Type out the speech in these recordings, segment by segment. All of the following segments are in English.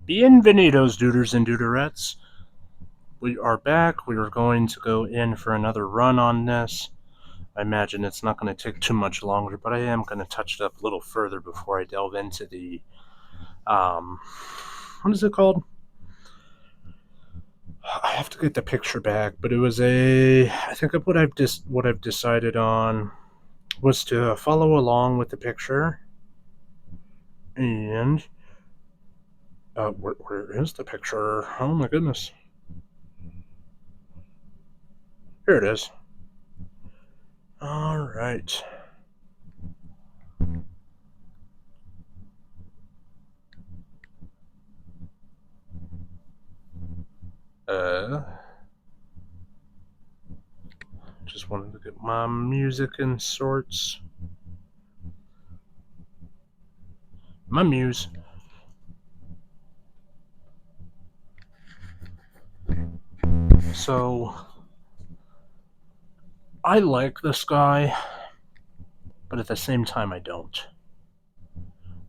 Bienvenidos, duders and duderettes. We are back. We are going to go in for another run on this. I imagine it's not going to take too much longer, but I am going to touch it up a little further before I delve into the, what is it called? I have to get the picture back, but it was I think what I've decided on was to follow along with the picture, and where is the picture? Oh my goodness, here it is. All right. Uh, just wanted to get my music in sorts. My muse. So, I like this guy, but at the same time, I don't.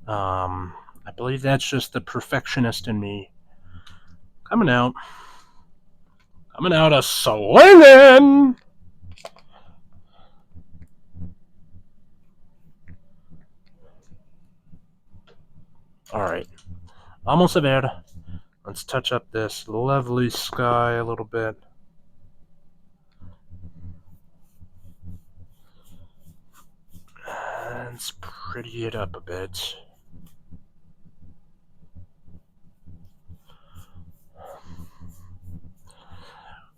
I believe that's just the perfectionist in me coming out. Coming out a swinging! Alright, almost there. Let's touch up this lovely sky a little bit. Let's pretty it up a bit.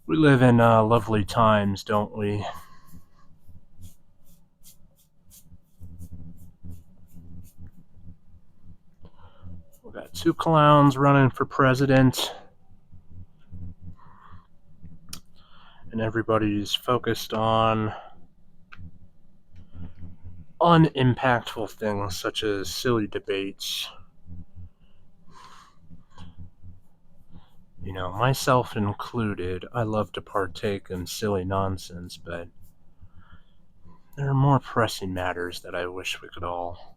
We live in lovely times, don't we? We got two clowns running for president, and everybody's focused on unimpactful things such as silly debates. You know, myself included, I love to partake in silly nonsense, but there are more pressing matters that I wish we could all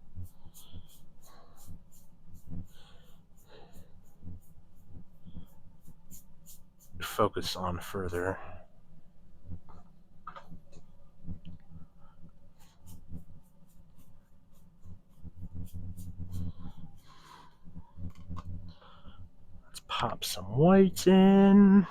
focus on further. Let's pop some white in.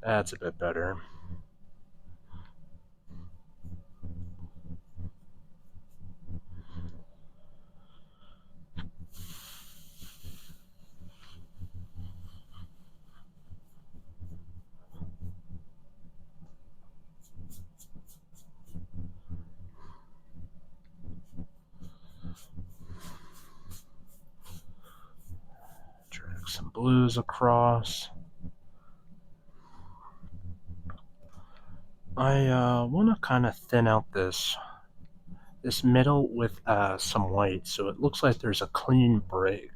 That's a bit better. Drag some blues across. I want to kind of thin out this middle with some white, so it looks like there's a clean break.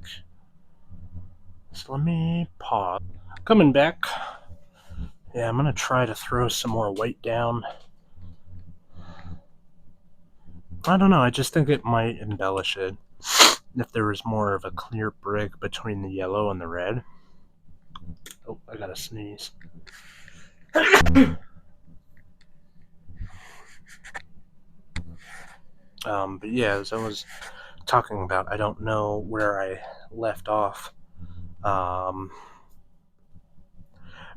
So let me pause. Coming back. Yeah, I'm gonna try to throw some more white down. I don't know, I just think it might embellish it if there was more of a clear break between the yellow and the red. Oh, I gotta sneeze. But yeah, as I was talking about, I don't know where I left off. Yeah,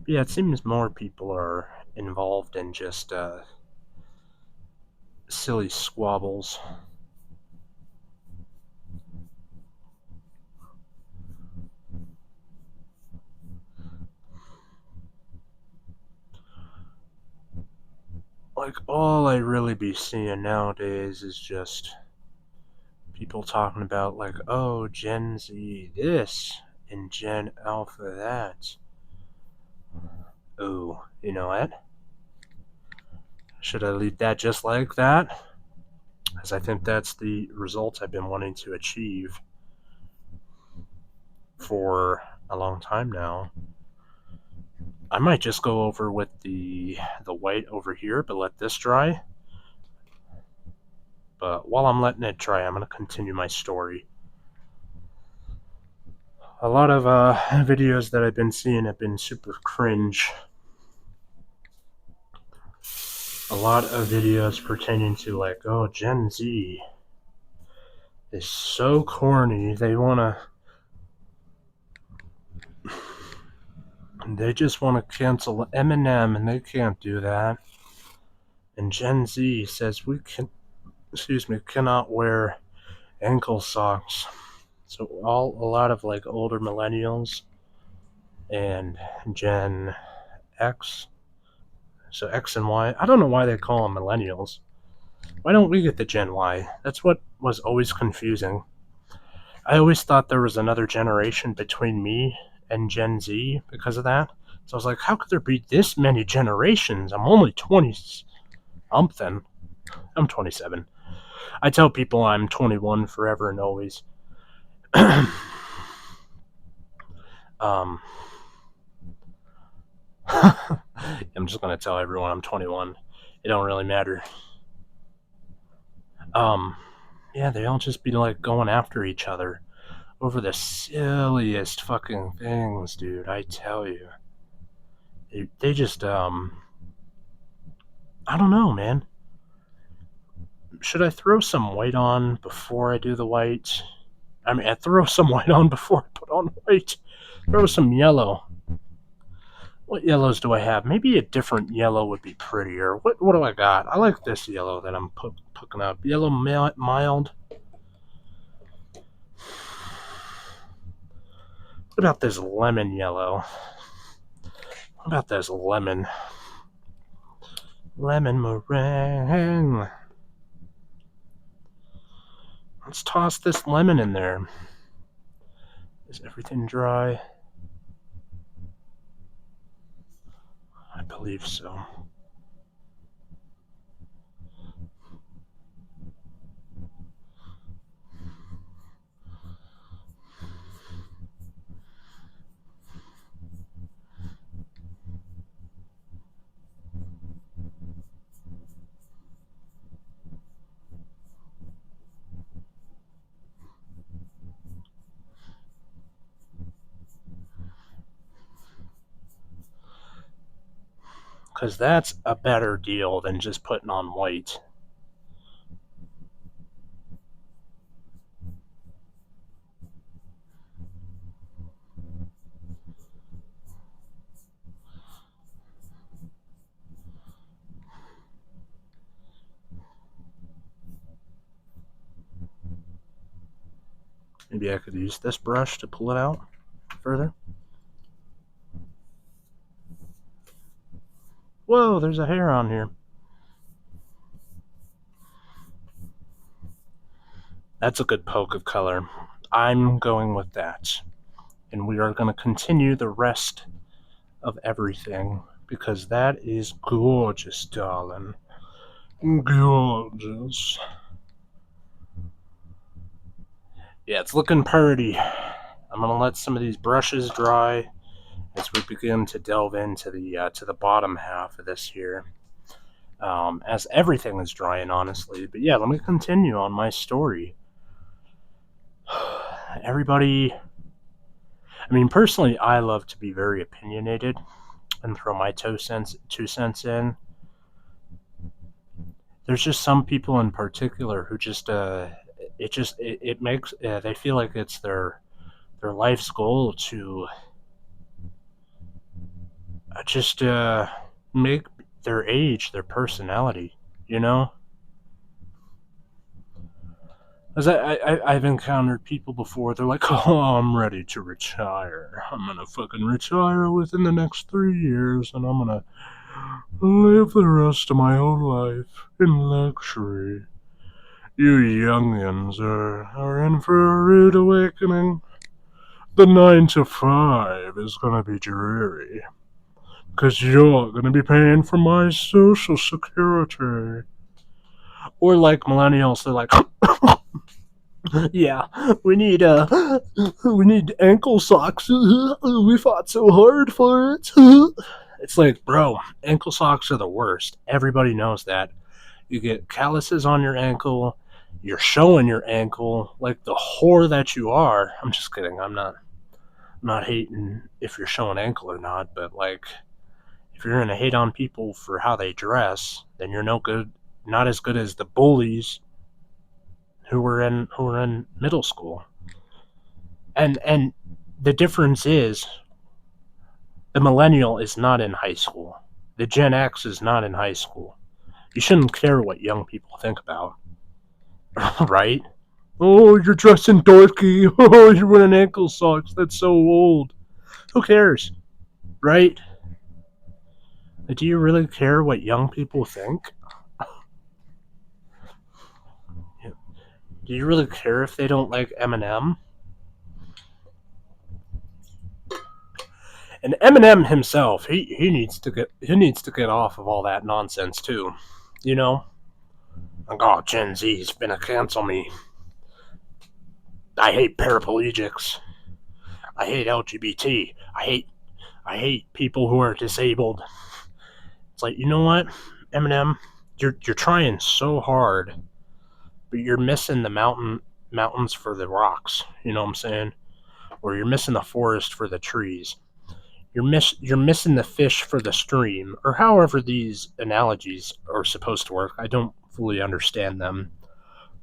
it seems more people are involved in just silly squabbles. Like, all I really be seeing nowadays is just people talking about like, oh, Gen Z this and Gen Alpha that. Oh, you know what? Should I leave that just like that? Because I think that's the result I've been wanting to achieve for a long time now. I might just go over with the white over here, but let this dry. But while I'm letting it dry, I'm going to continue my story. A lot of videos that I've been seeing have been super cringe. A lot of videos pertaining to like, oh, Gen Z is so corny. They just want to cancel Eminem, and they can't do that. And Gen Z says cannot wear ankle socks. So a lot of like older millennials and Gen X. So X and Y. I don't know why they call them millennials. Why don't we get the Gen Y? That's what was always confusing. I always thought there was another generation between me and Gen Z because of that. So I was like, how could there be this many generations? I'm only 20 something. I'm 27. I tell people I'm 21 forever and always. I'm just gonna tell everyone I'm 21. It don't really matter. Yeah, they all just be like going after each other over the silliest fucking things, dude. I tell you, they just I don't know, man. Should I throw some white on before I do the white? I mean, I throw some white on before I put on white. Throw some yellow. What yellows do I have? Maybe a different yellow would be prettier. What do I got? I like this yellow that I'm picking up. Yellow mild. What about this lemon yellow? What about this lemon? Lemon meringue. Let's toss this lemon in there. Is everything dry? I believe so. Because that's a better deal than just putting on white. Maybe I could use this brush to pull it out further. Whoa, there's a hair on here. That's a good poke of color. I'm going with that. And we are going to continue the rest of everything because that is gorgeous, darling. Gorgeous. Yeah, it's looking pretty. I'm going to let some of these brushes dry as we begin to delve into the bottom half of this here. As everything is drying, honestly. But yeah, let me continue on my story. Everybody, I mean, personally, I love to be very opinionated and throw my 2 cents in. There's just some people in particular who just it makes they feel like it's their life's goal to just make their age their personality, you know? As I've encountered people before, they're like, oh, I'm ready to retire. I'm gonna fucking retire within the next 3 years, and I'm gonna live the rest of my own life in luxury. You youngins are in for a rude awakening. The 9 to 5 is gonna be dreary. Because you're gonna be paying for my social security. Or like millennials, they're like, yeah, we need ankle socks. We fought so hard for it. It's like, bro, ankle socks are the worst. Everybody knows that. You get calluses on your ankle. You're showing your ankle like the whore that you are. I'm just kidding. I'm not hating if you're showing ankle or not, but like, if you're gonna hate on people for how they dress, then you're no good, not as good as the bullies who were in middle school. And the difference is the millennial is not in high school. The Gen X is not in high school. You shouldn't care what young people think about, right? Oh, you're dressing dorky. Oh, you're wearing ankle socks. That's so old. Who cares, right? Do you really care what young people think? Do you really care if they don't like Eminem? And Eminem himself, he needs to get off of all that nonsense too. You know, like, oh, Gen Z's gonna cancel me. I hate paraplegics. I hate LGBT. I hate people who are disabled. It's like, you know what, Eminem, you're trying so hard, but you're missing the mountains for the rocks. You know what I'm saying? Or you're missing the forest for the trees. You're missing the fish for the stream, or however these analogies are supposed to work. I don't fully understand them,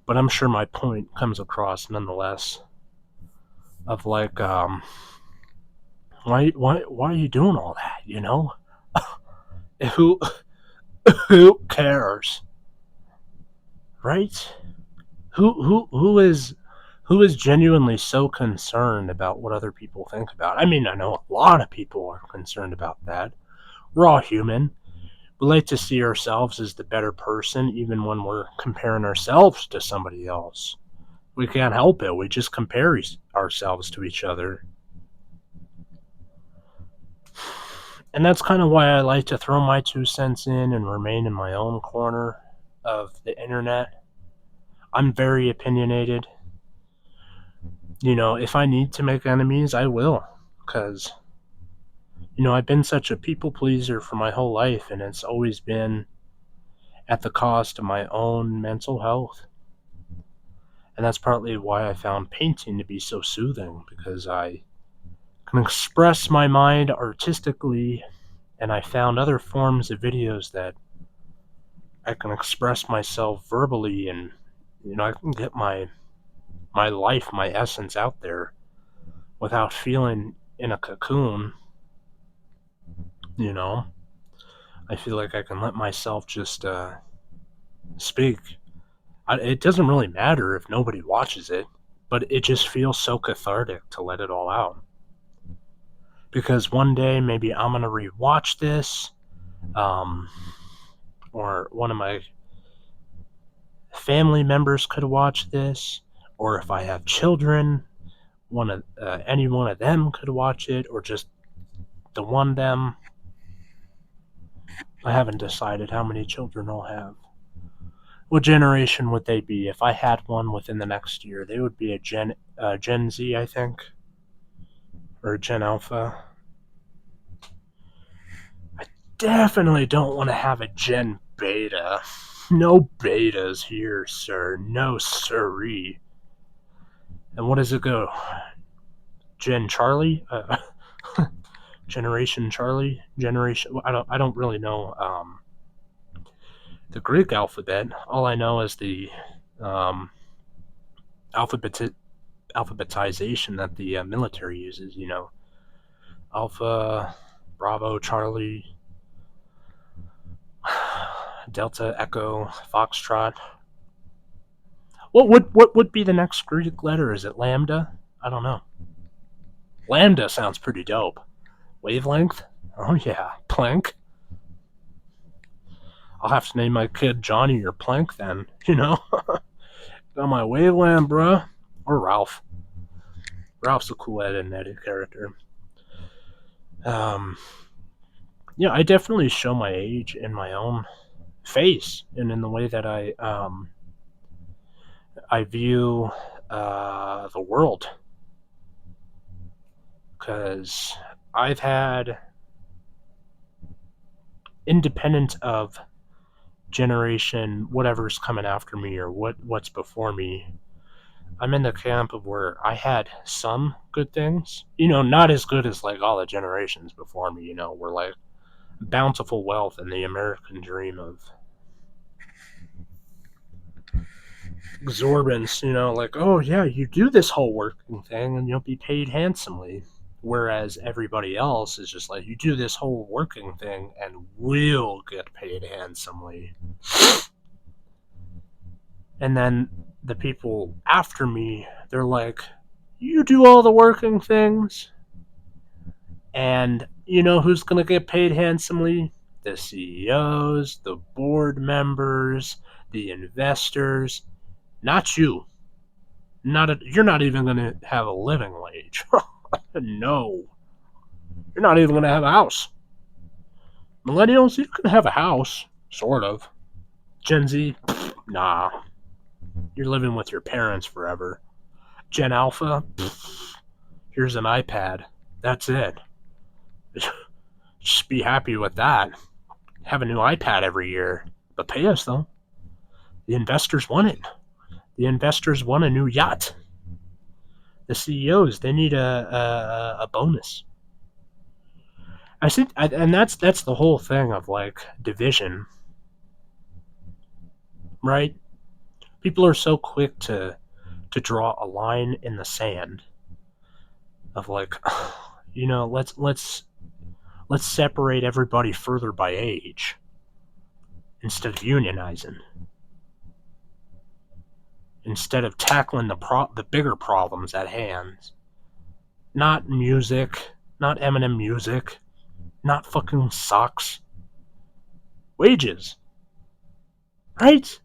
but I'm sure my point comes across nonetheless. Of like, why are you doing all that? You know, who who cares, right? Who is genuinely so concerned about what other people think about? I mean, I know a lot of people are concerned about that. We're all human. We like to see ourselves as the better person, even when we're comparing ourselves to somebody else. We can't help it. We just compare ourselves to each other. And that's kind of why I like to throw my 2 cents in and remain in my own corner of the internet. I'm very opinionated. You know, if I need to make enemies, I will. Because, I've been such a people pleaser for my whole life, and it's always been at the cost of my own mental health. And that's partly why I found painting to be so soothing, because I can express my mind artistically, and I found other forms of videos that I can express myself verbally, and I can get my life, my essence out there without feeling in a cocoon. you know I feel like I can let myself just speak. It doesn't really matter if nobody watches it, but it just feels so cathartic to let it all out. Because one day maybe I'm gonna rewatch this, um, or one of my family members could watch this, or if I have children, any one of them could watch it, or just the one them. I haven't decided how many children I'll have. What generation would they be? If I had one within the next year, they would be a Gen Z, I think, or a Gen Alpha. I definitely don't want to have a Gen Beta. No betas here, sir. No siree. And what does it go? Gen Charlie? Generation Charlie? Generation? I don't really know the Greek alphabet. All I know is the um, alphabetization that the military uses. Alpha, Bravo, Charlie, Delta, Echo, Foxtrot. What would be the next Greek letter? Is it lambda? I don't know. Lambda sounds pretty dope. Wavelength? Oh yeah, Planck. I'll have to name my kid Johnny or Planck then. Got my Wayland, bruh. Or Ralph. Ralph's a cool Ed and Eddie character. Yeah, I definitely show my age in my own face and in the way that I view the world, because I've had, independent of generation, whatever's coming after me or what's before me, I'm in the camp of where I had some good things. Not as good as like all the generations before me. Were like bountiful wealth and the American dream of exorbitance. Like, oh yeah, you do this whole working thing and you'll be paid handsomely. Whereas everybody else is just like, you do this whole working thing and we'll get paid handsomely. And then the people after me, they're like, you do all the working things, and you know who's going to get paid handsomely? The CEOs, the board members, the investors. Not you. You're not even going to have a living wage. No. You're not even going to have a house. Millennials, you can have a house. Sort of. Gen Z, nah. You're living with your parents forever. Gen Alpha, here's an iPad. That's it. Just be happy with that. Have a new iPad every year. But pay us, though. The investors want it. The investors want a new yacht. The CEOs, they need a bonus. I think, and that's the whole thing of like division, right? People are so quick to draw a line in the sand of like, let's separate everybody further by age instead of unionizing. Instead of tackling the bigger problems at hand. Not music, not Eminem music, not fucking socks. Wages. Right?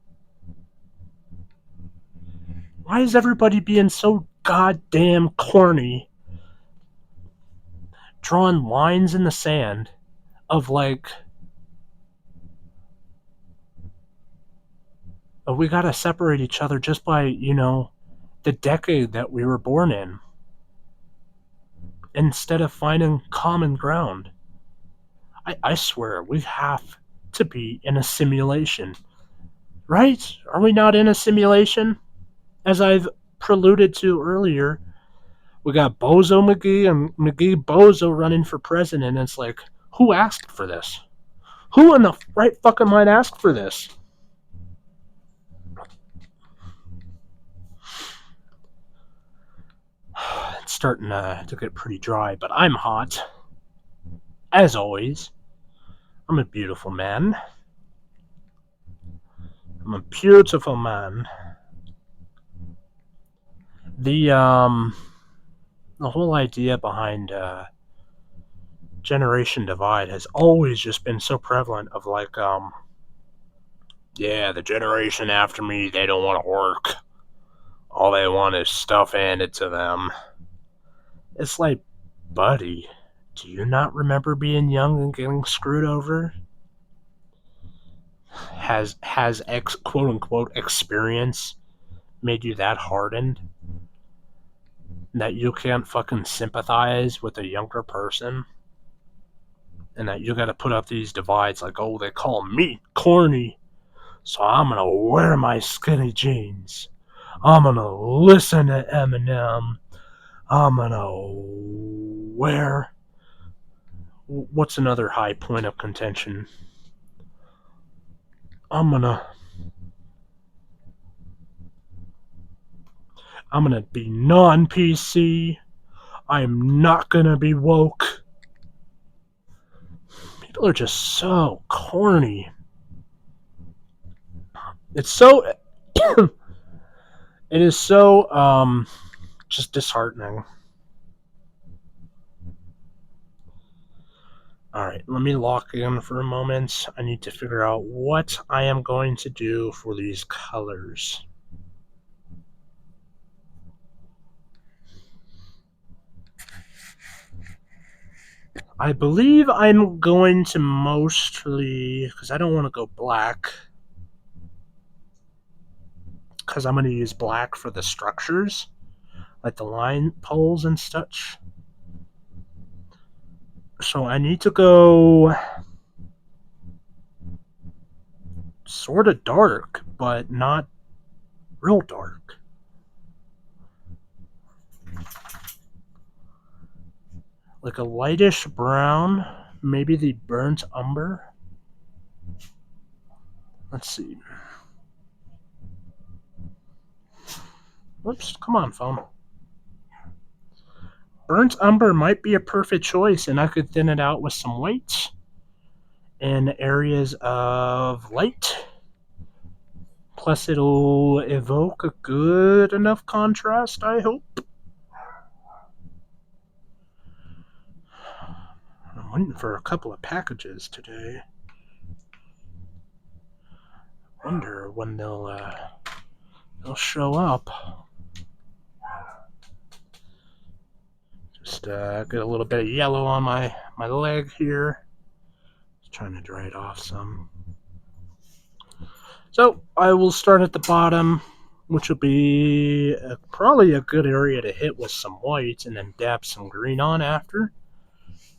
Why is everybody being so goddamn corny? Drawing lines in the sand of like, we gotta separate each other just by, the decade that we were born in, instead of finding common ground. I swear, we have to be in a simulation. Right? Are we not in a simulation? As I've preluded to earlier, we got Bozo McGee and McGee Bozo running for president. And it's like, who asked for this? Who in the right fucking mind asked for this? It's starting to get pretty dry, but I'm hot. As always. I'm a beautiful man. I'm a beautiful man. The whole idea behind generation divide has always just been so prevalent of like, yeah, the generation after me, they don't want to work. All they want is stuff handed to them. It's like, buddy, do you not remember being young and getting screwed over? Has quote unquote experience made you that hardened that you can't fucking sympathize with a younger person? And that you gotta put up these divides like, oh, they call me corny, so I'm gonna wear my skinny jeans. I'm gonna listen to Eminem. I'm gonna wear. What's another high point of contention? I'm gonna be non-PC. I'm not gonna be woke. People are just so corny. It's so. It is so just disheartening. Alright, let me lock in for a moment. I need to figure out what I am going to do for these colors. I believe I'm going to mostly, because I don't want to go black, because I'm going to use black for the structures, like the line poles and such. So I need to go sort of dark, but not real dark. Like a lightish brown, maybe the burnt umber. Let's see. Whoops, come on, phone. Burnt umber might be a perfect choice, and I could thin it out with some white in areas of light. Plus, it'll evoke a good enough contrast, I hope. I'm waiting for a couple of packages today. Wonder when they'll show up. Just get a little bit of yellow on my leg here. Just trying to dry it off some. So I will start at the bottom, which will be probably a good area to hit with some white and then dab some green on after.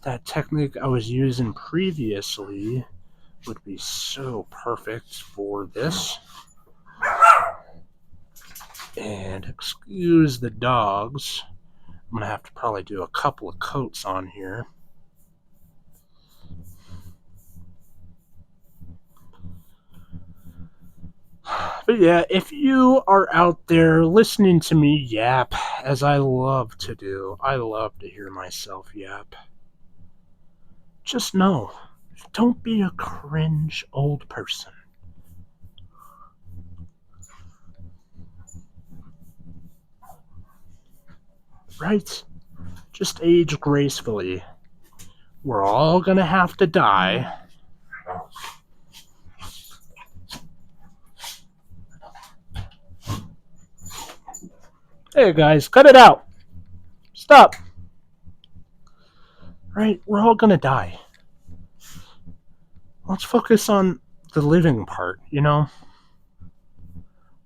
That technique I was using previously would be so perfect for this. And excuse the dogs. I'm going to have to probably do a couple of coats on here. But yeah, if you are out there listening to me yap, as I love to do, I love to hear myself yap, just know, don't be a cringe old person. Right? Just age gracefully. We're all gonna have to die. Hey guys, cut it out. Stop. Right? We're all gonna die. Let's focus on the living part, you know?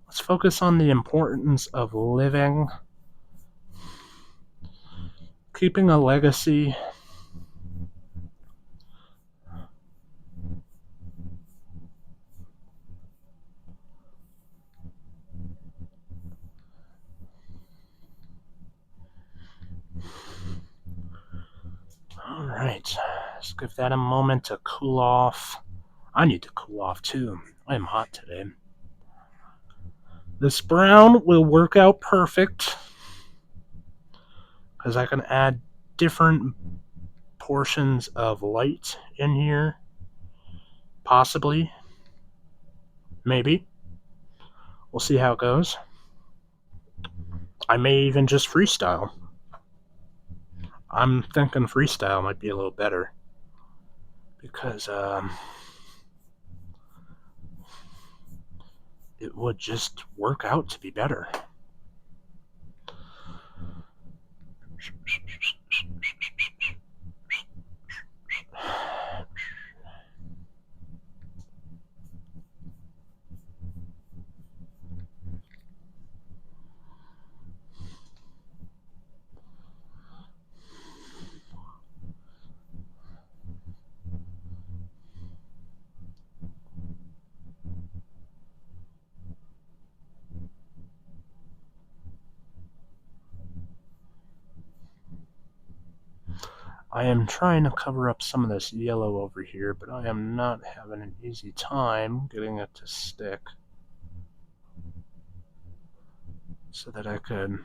Let's focus on the importance of living, keeping a legacy. Alright, let's give that a moment to cool off. I need to cool off too. I am hot today. This brown will work out perfect because I can add different portions of light in here. Possibly. Maybe. We'll see how it goes. I may even just freestyle. I'm thinking freestyle might be a little better. Because it would just work out to be better. I am trying to cover up some of this yellow over here, but I am not having an easy time getting it to stick. So that I could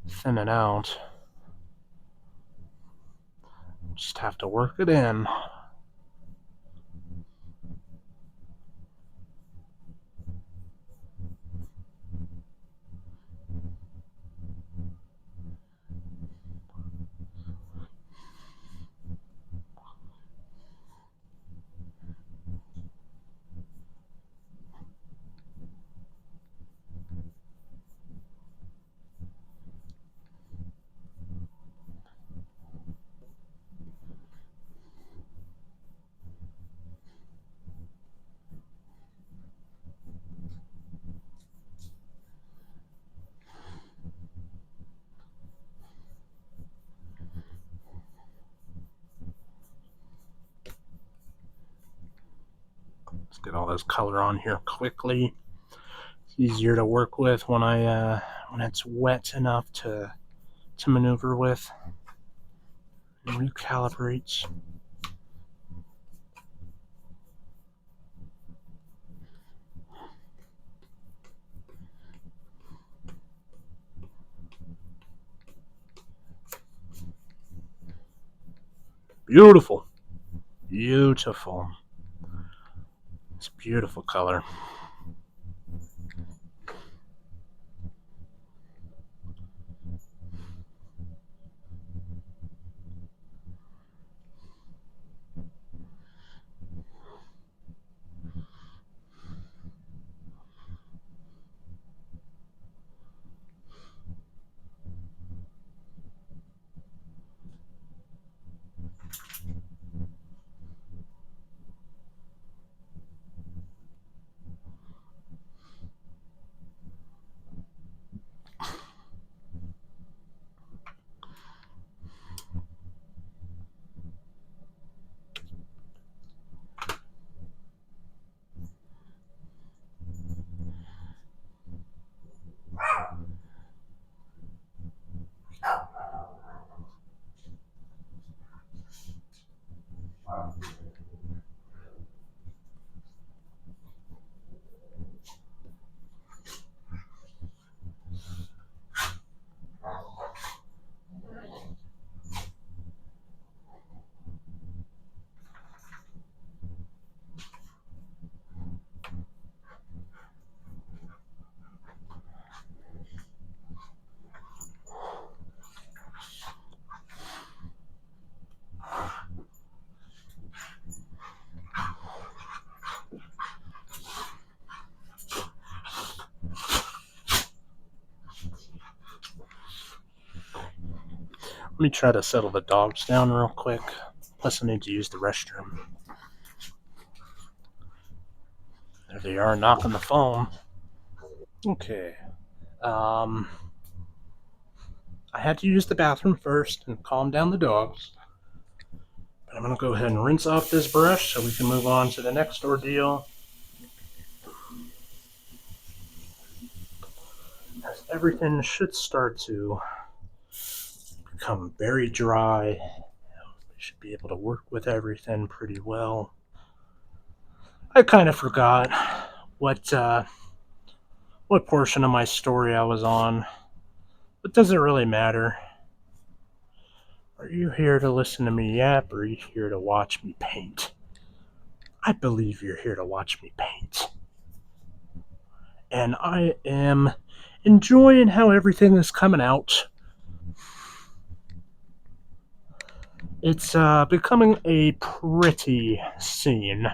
thin it out. Just have to work it in. get all this color on here quickly. It's easier to work with when it's wet enough to maneuver with and recalibrate. Beautiful. Beautiful. It's a beautiful color. Let me try to settle the dogs down real quick. Plus, I need to use the restroom. There they are, knocking the phone. Okay. I had to use the bathroom first and calm down the dogs. But I'm going to go ahead and rinse off this brush so we can move on to the next ordeal. As everything should start to become very dry. We should be able to work with everything pretty well. I kind of forgot what portion of my story I was on. But does it really matter? Are you here to listen to me yap, or are you here to watch me paint? I believe you're here to watch me paint. And I am enjoying how everything is coming out. It's becoming a pretty scene.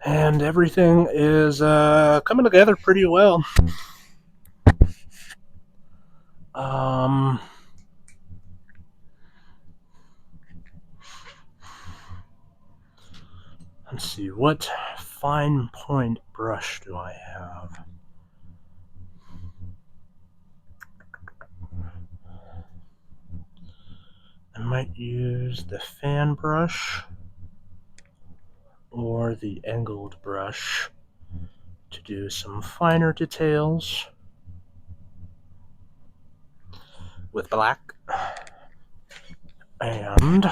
And everything is coming together pretty well. Let's see, what fine point brush do I have? I might use the fan brush or the angled brush to do some finer details with black. And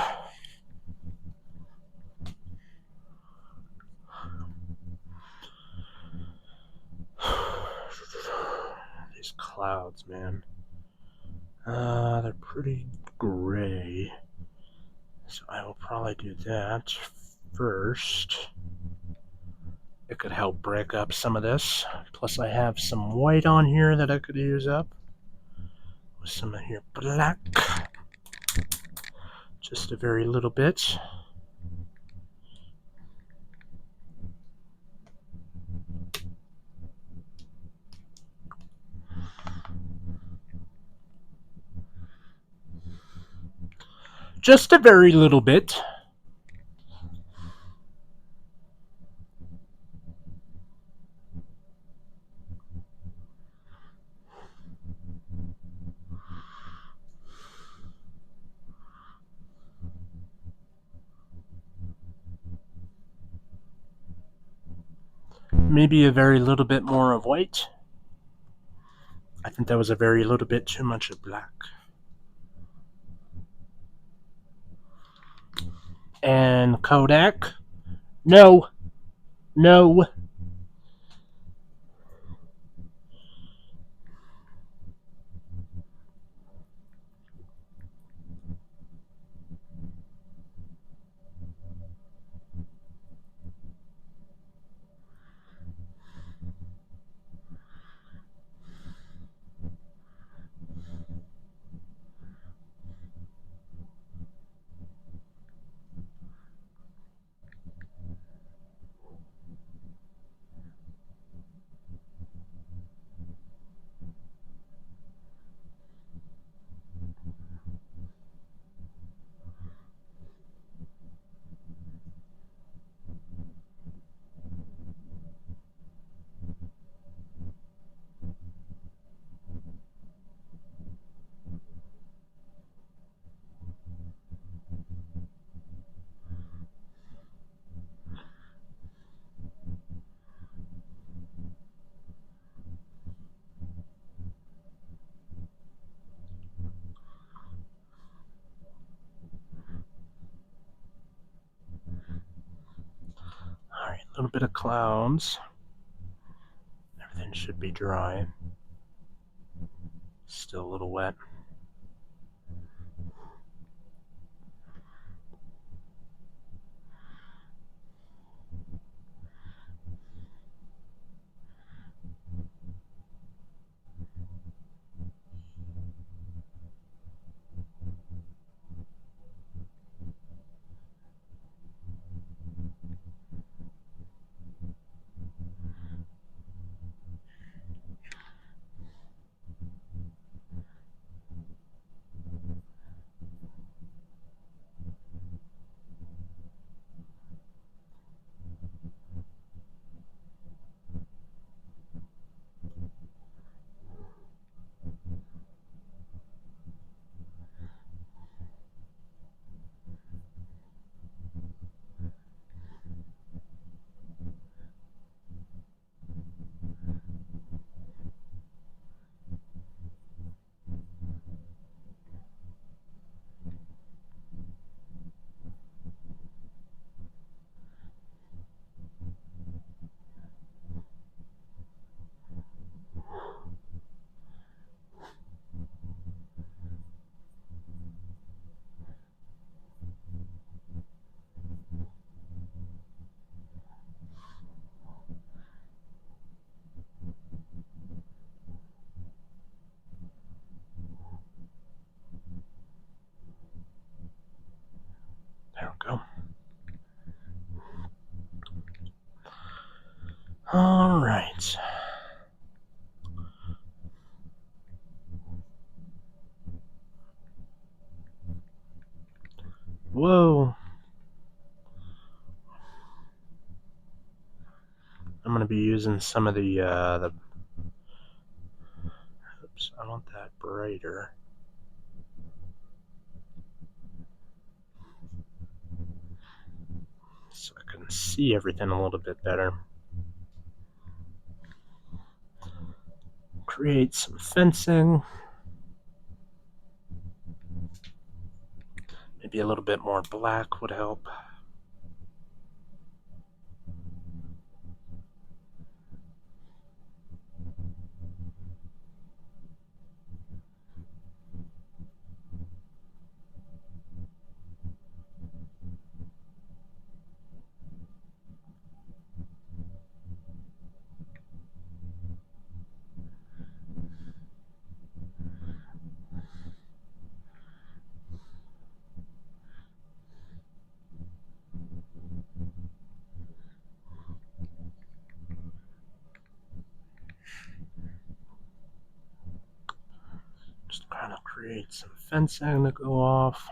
these clouds, man. They're pretty gray. So I will probably do that first. It could help break up some of this. Plus I have some white on here that I could use up. With some of here black. Just a very little bit. Just a very little bit. Maybe a very little bit more of white. I think that was a very little bit too much of black. And Kodak. No, no. All right, a little bit of clouds. Everything should be dry. Still a little wet. There we go. All right. Whoa. I'm going to be using some of the. Oops, I want that brighter. So I can see everything a little bit better. Create some fencing. Maybe a little bit more black would help. Just kind of create some fencing to go off.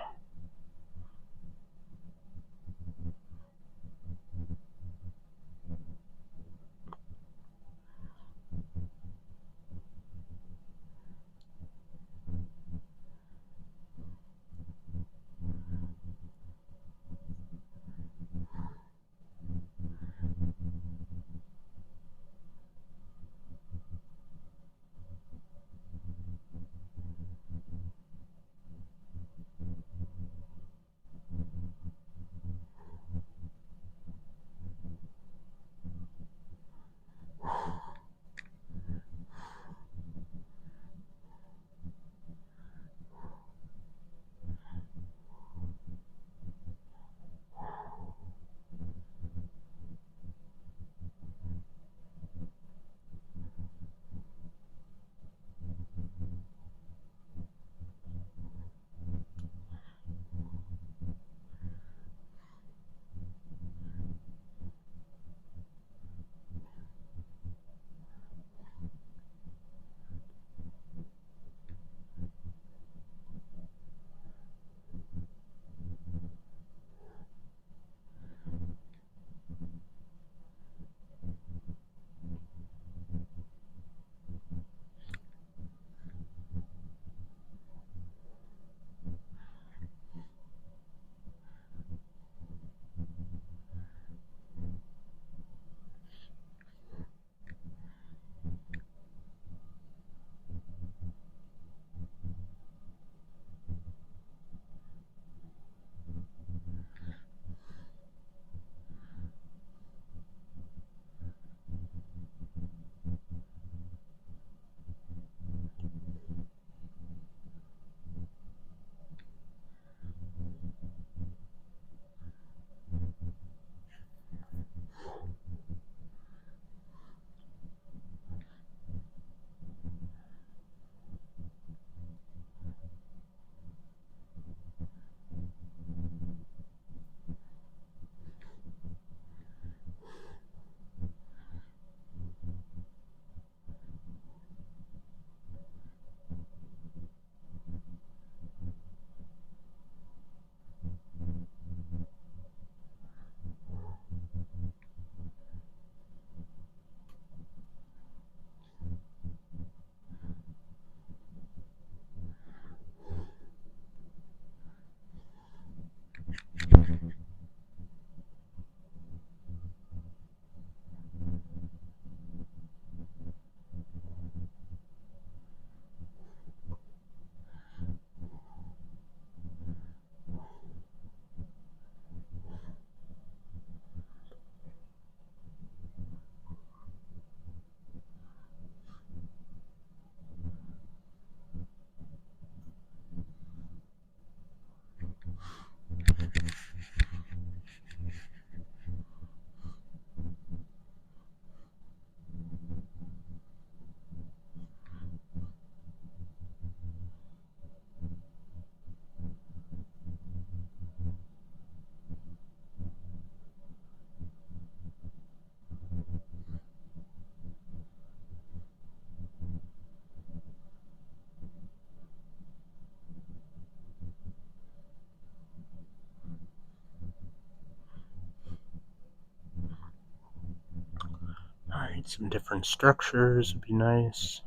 Some different structures would be nice.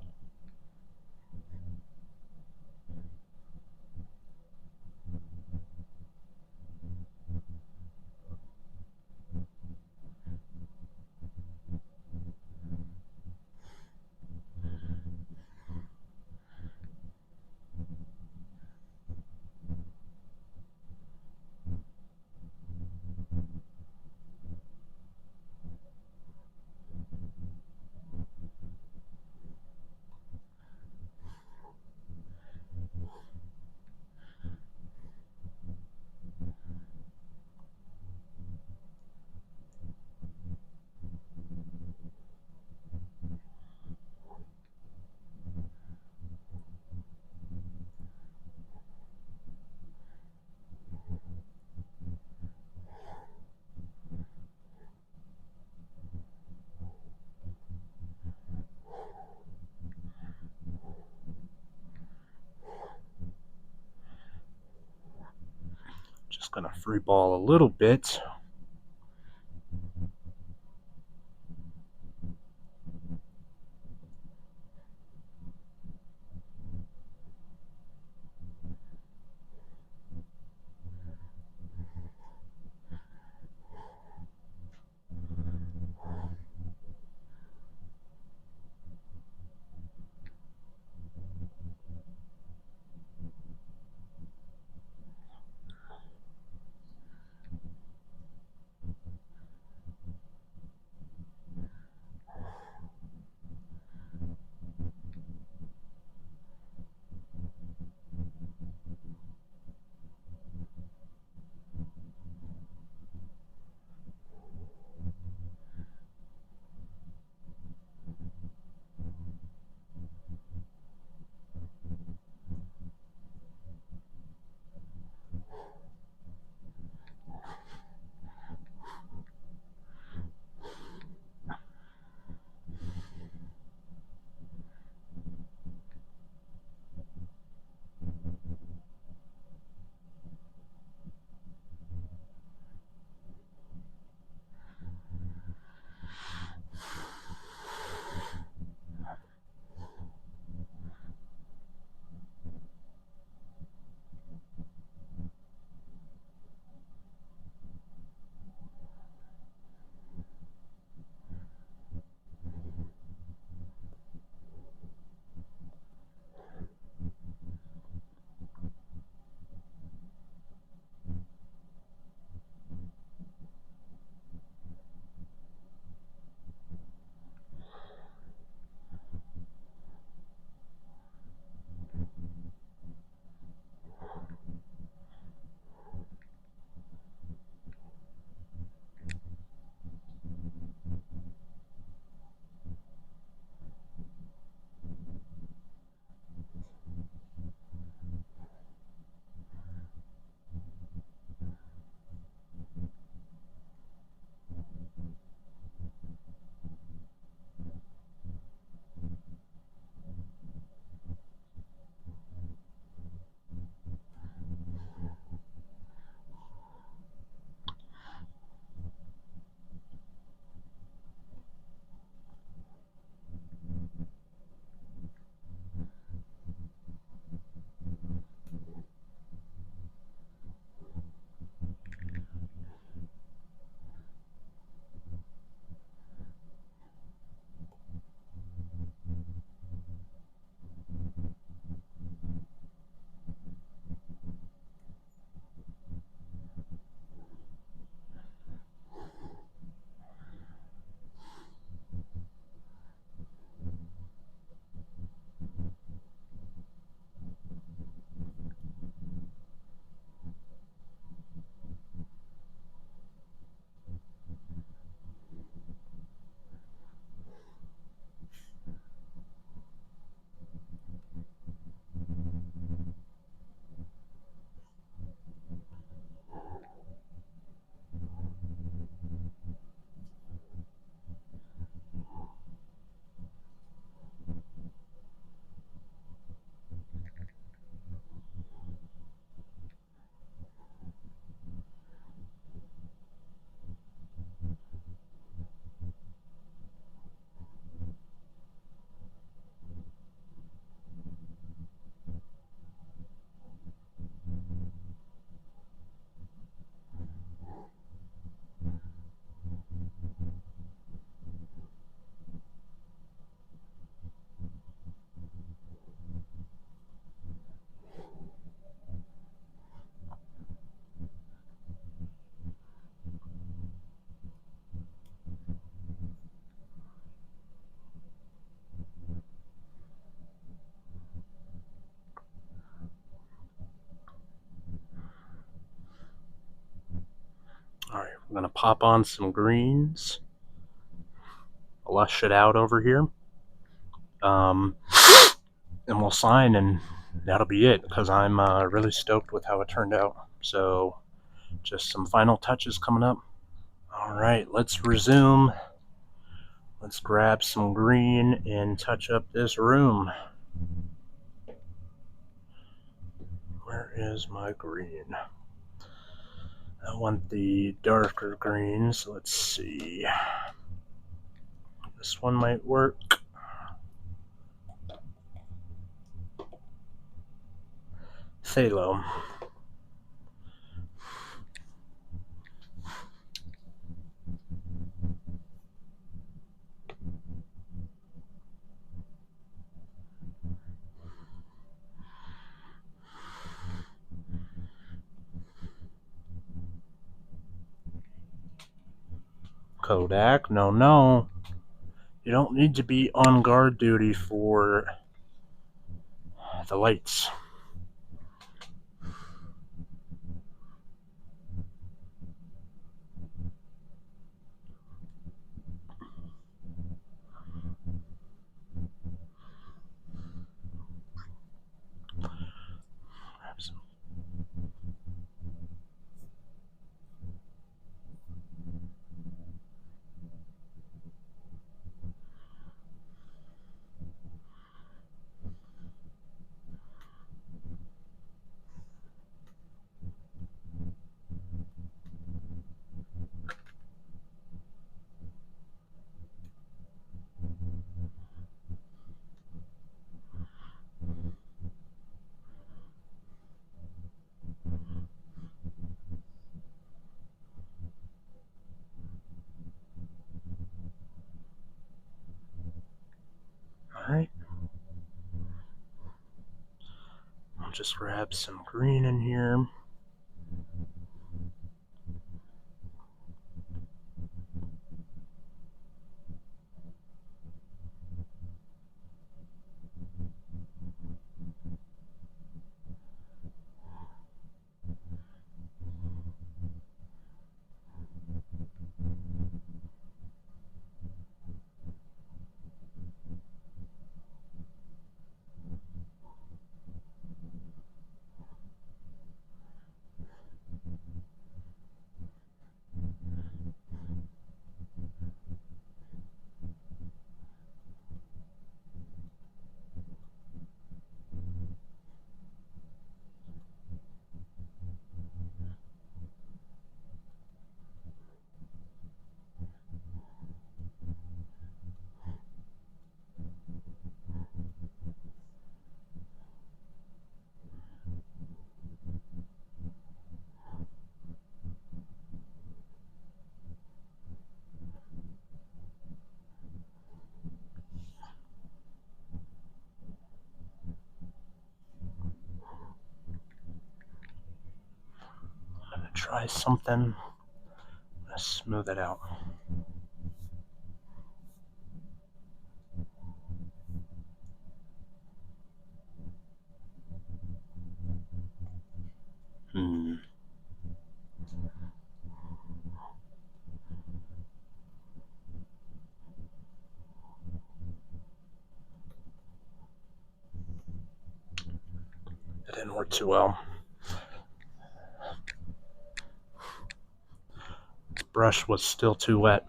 Just gonna free ball a little bit. I'm going to pop on some greens, lush it out over here, and we'll sign, and that'll be it, because I'm really stoked with how it turned out. So just some final touches coming up. All right, let's resume. Let's grab some green and touch up this room. Where is my green? I want the darker greens. Let's see. This one might work. Phthalo. Kodak, no. You don't need to be on guard duty for the lights. Alright. I'll just grab some green in here. I'm gonna try something. Let's smooth it out. It didn't work too well. This brush was still too wet.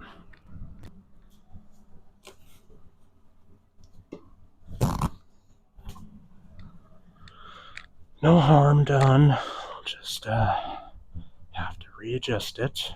No harm done. Just have to readjust it.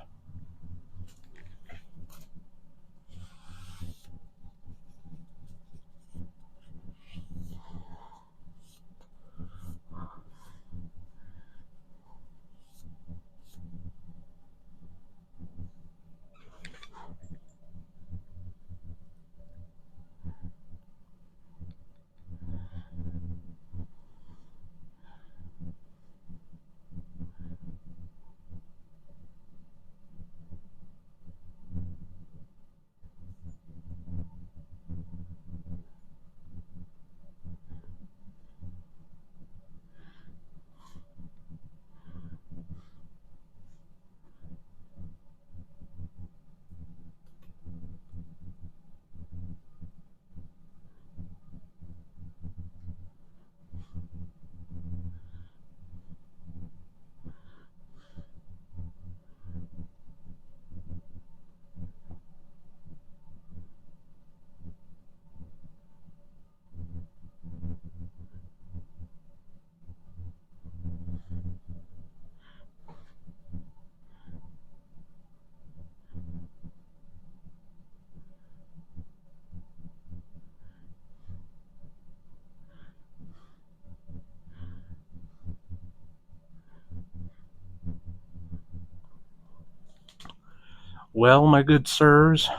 Well, my good sirs,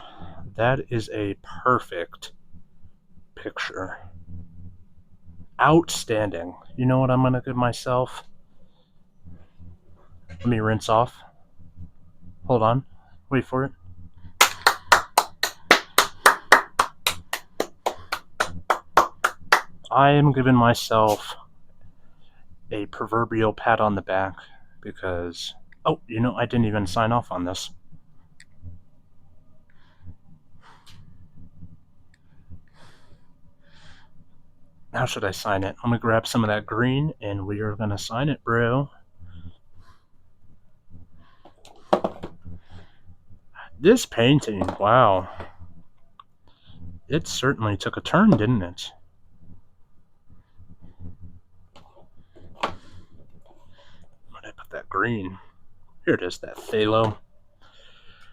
that is a perfect picture. Outstanding. You know what I'm gonna give myself? Let me rinse off. Hold on. Wait for it. I am giving myself a proverbial pat on the back because, oh, you know, I didn't even sign off on this. How should I sign it? I'm gonna grab some of that green and we are gonna sign it, bro. This painting, wow. It certainly took a turn, didn't it? Where'd I put that green? Here it is, that phthalo.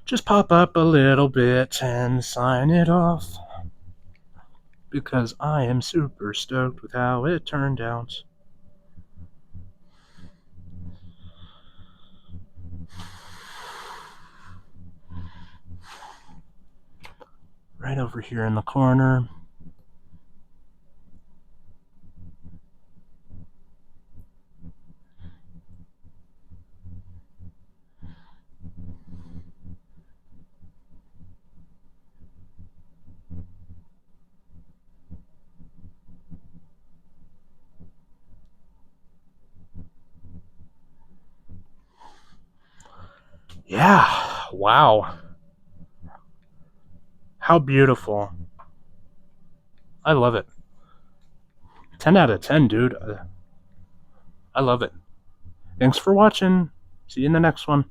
Just pop up a little bit and sign it off. Because I am super stoked with how it turned out. Right over here in the corner. Yeah, wow. How beautiful. I love it. 10 out of 10, dude. I love it. Thanks for watching. See you in the next one.